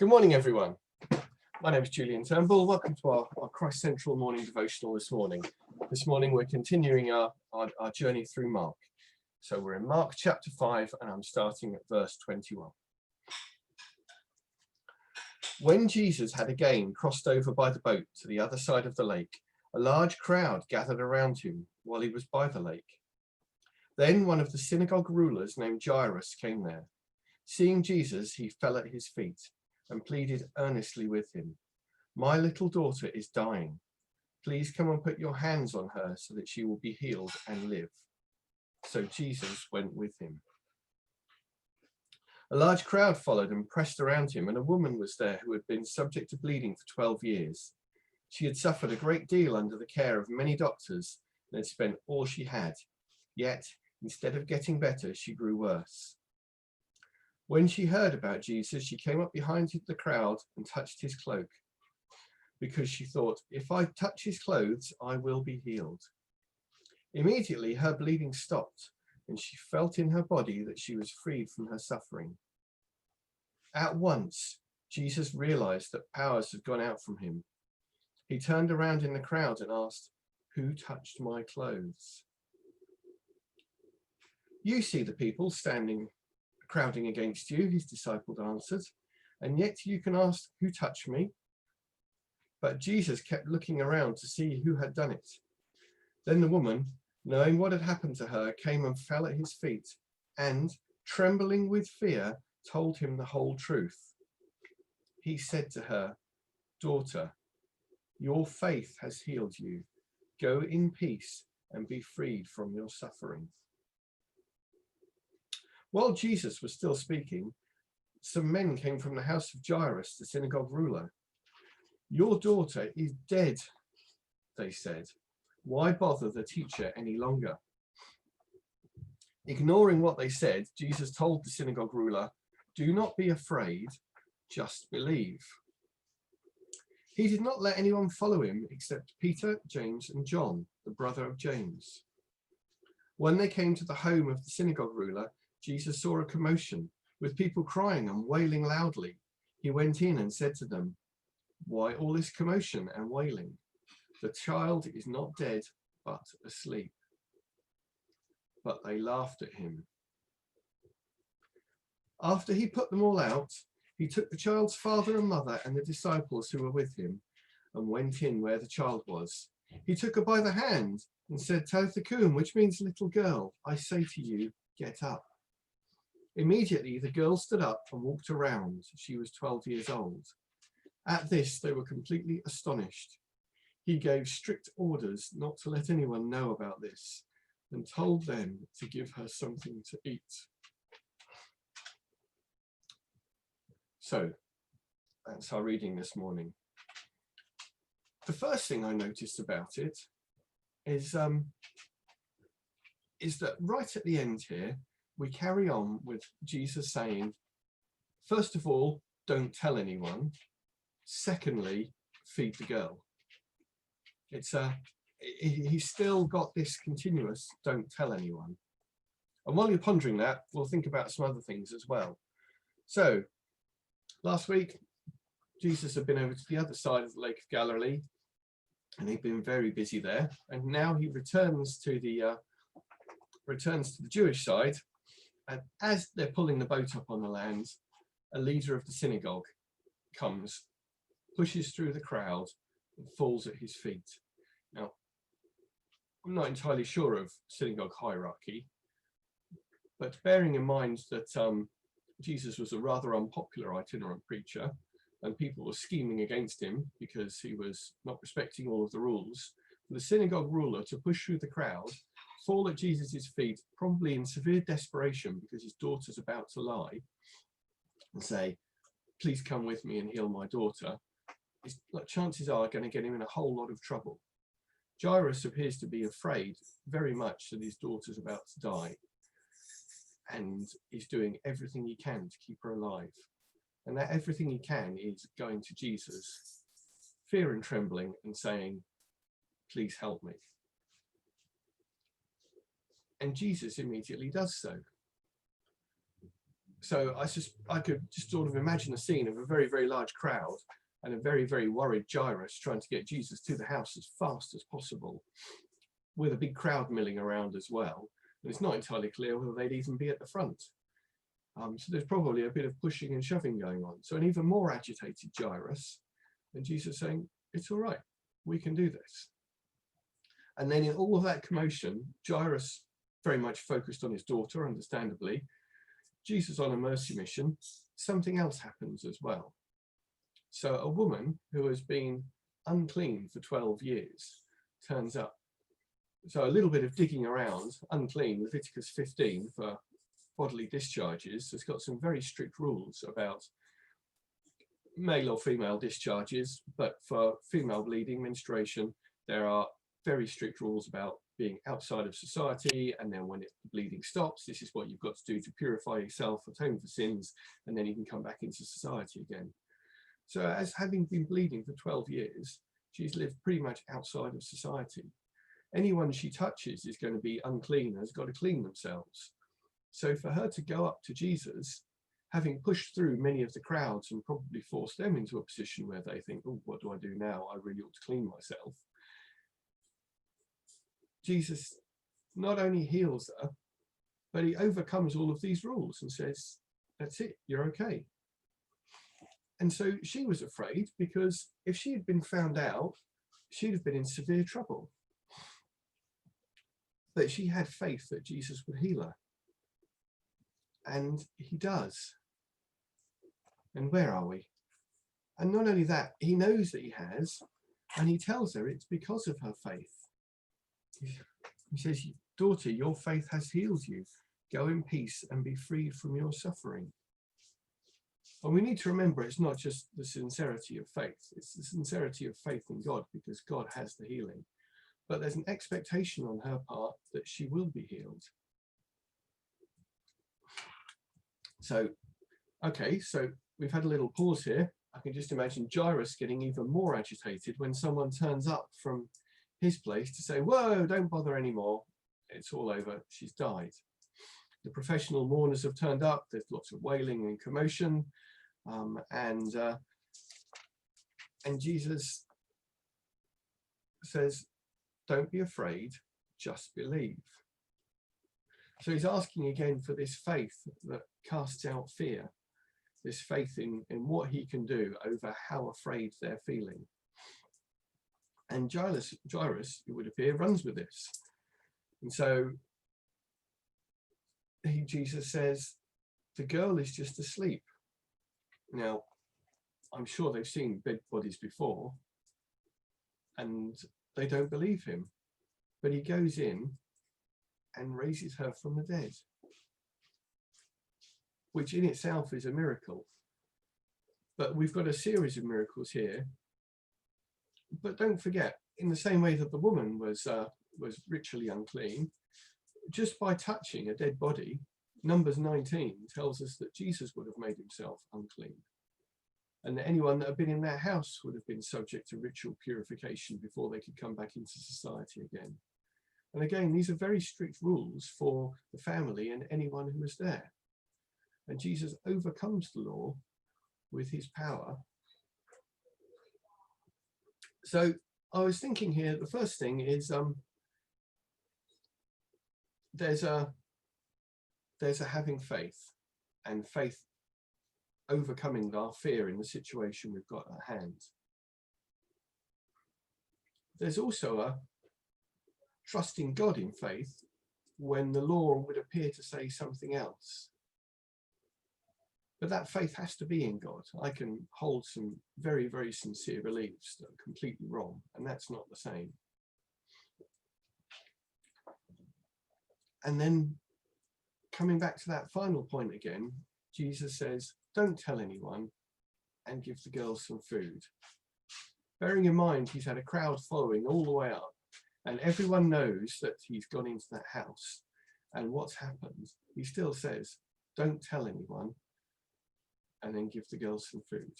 Good morning, everyone. My name is Julian Turnbull. Welcome to our Christ Central morning devotional this morning. This morning we're continuing our journey through Mark. So we're in Mark chapter 5 and I'm starting at verse 21. When Jesus had again crossed over by the boat to the other side of the lake, a large crowd gathered around him while he was by the lake. Then one of the synagogue rulers named Jairus came there. Seeing Jesus, he fell at his feet and pleaded earnestly with him, "My little daughter is dying. Please come and put your hands on her so that she will be healed and live." So Jesus went with him. A large crowd followed and pressed around him, and a woman was there who had been subject to bleeding for 12 years. She had suffered a great deal under the care of many doctors and had spent all she had. Yet, instead of getting better, she grew worse. When she heard about Jesus, she came up behind the crowd and touched his cloak, because she thought, "If I touch his clothes, I will be healed." Immediately her bleeding stopped, and she felt in her body that she was freed from her suffering. At once, Jesus realized that powers had gone out from him. He turned around in the crowd and asked, "Who touched my clothes?" "You see the people crowding against you," his disciples answered, "and yet you can ask, 'Who touched me?'" But Jesus kept looking around to see who had done it. Then the woman, knowing what had happened to her, came and fell at his feet and, trembling with fear, told him the whole truth. He said to her, "Daughter, your faith has healed you. Go in peace and be freed from your suffering." While Jesus was still speaking, some men came from the house of Jairus, the synagogue ruler. "Your daughter is dead," they said. "Why bother the teacher any longer?" Ignoring what they said, Jesus told the synagogue ruler, "Do not be afraid, just believe." He did not let anyone follow him except Peter, James, and John, the brother of James. When they came to the home of the synagogue ruler, Jesus saw a commotion, with people crying and wailing loudly. He went in and said to them, "Why all this commotion and wailing? The child is not dead, but asleep." But they laughed at him. After he put them all out, he took the child's father and mother and the disciples who were with him and went in where the child was. He took her by the hand and said, "Talitha kum," which means, "Little girl, I say to you, get up." Immediately the girl stood up and walked around. She was 12 years old. At this, they were completely astonished. He gave strict orders not to let anyone know about this and told them to give her something to eat. So, that's our reading this morning. The first thing I noticed about it is that right at the end here, we carry on with Jesus saying, first of all, don't tell anyone. Secondly, feed the girl. He's still got this continuous don't tell anyone. And while you're pondering that, we'll think about some other things as well. So last week, Jesus had been over to the other side of the Lake of Galilee, and he'd been very busy there. And now he returns to the Jewish side. And as they're pulling the boat up on the land, a leader of the synagogue comes, pushes through the crowd, and falls at his feet. Now, I'm not entirely sure of synagogue hierarchy, but bearing in mind that Jesus was a rather unpopular itinerant preacher, and people were scheming against him because he was not respecting all of the rules, for the synagogue ruler to push through the crowd, fall at Jesus' feet, probably in severe desperation because his daughter's about to lie, and say, "Please come with me and heal my daughter," chances are going to get him in a whole lot of trouble. Jairus appears to be afraid very much that his daughter's about to die, and is doing everything he can to keep her alive. And that everything he can is going to Jesus, fear and trembling, and saying, "Please help me." And Jesus immediately does so. So I could just sort of imagine a scene of a very, very large crowd and a very, very worried Jairus trying to get Jesus to the house as fast as possible, with a big crowd milling around as well. And it's not entirely clear whether they'd even be at the front. So there's probably a bit of pushing and shoving going on. So an even more agitated Jairus, and Jesus saying, it's all right, we can do this. And then in all of that commotion, Jairus very much focused on his daughter, understandably. Jesus on a mercy mission, something else happens as well. So a woman who has been unclean for 12 years turns up. So a little bit of digging around, unclean, Leviticus 15 for bodily discharges has got some very strict rules about male or female discharges, but for female bleeding, menstruation, there are very strict rules about being outside of society, and then when the bleeding stops, this is what you've got to do to purify yourself, atone for sins, and then you can come back into society again. So as having been bleeding for 12 years, she's lived pretty much outside of society. Anyone she touches is going to be unclean, has got to clean themselves. So for her to go up to Jesus, having pushed through many of the crowds and probably forced them into a position where they think, oh, what do I do now? I really ought to clean myself. Jesus not only heals her, but he overcomes all of these rules and says, that's it, you're okay. And so she was afraid, because if she had been found out, she'd have been in severe trouble. But she had faith that Jesus would heal her. And he does. And where are we? And not only that, he knows that he has, and he tells her it's because of her faith. He says, daughter, your faith has healed you. Go in peace and be freed from your suffering. And we need to remember it's not just the sincerity of faith, it's the sincerity of faith in God, because God has the healing. But there's an expectation on her part that she will be healed. So, okay, so we've had a little pause here. I can just imagine Jairus getting even more agitated when someone turns up from his place to say, whoa, don't bother anymore. It's all over. She's died. The professional mourners have turned up. There's lots of wailing and commotion. And Jesus says, don't be afraid, just believe. So he's asking again for this faith that casts out fear, this faith in what he can do over how afraid they're feeling. And Jairus, it would appear, runs with this. And so Jesus says, the girl is just asleep. Now, I'm sure they've seen dead bodies before, and they don't believe him. But he goes in and raises her from the dead, which in itself is a miracle. But we've got a series of miracles here. But don't forget, in the same way that the woman was ritually unclean, just by touching a dead body, Numbers 19 tells us that Jesus would have made himself unclean, and that anyone that had been in their house would have been subject to ritual purification before they could come back into society again. And again, these are very strict rules for the family and anyone who was there. And Jesus overcomes the law with his power. So I was thinking here, the first thing is there's a having faith, and faith overcoming our fear in the situation we've got at hand. There's also a trusting God in faith when the law would appear to say something else. But that faith has to be in God. I can hold some very, very sincere beliefs that are completely wrong, and that's not the same. And then coming back to that final point again, Jesus says, don't tell anyone, and give the girls some food. Bearing in mind, he's had a crowd following all the way up, and everyone knows that he's gone into that house and what's happened. He still says, don't tell anyone, and then give the girls some food.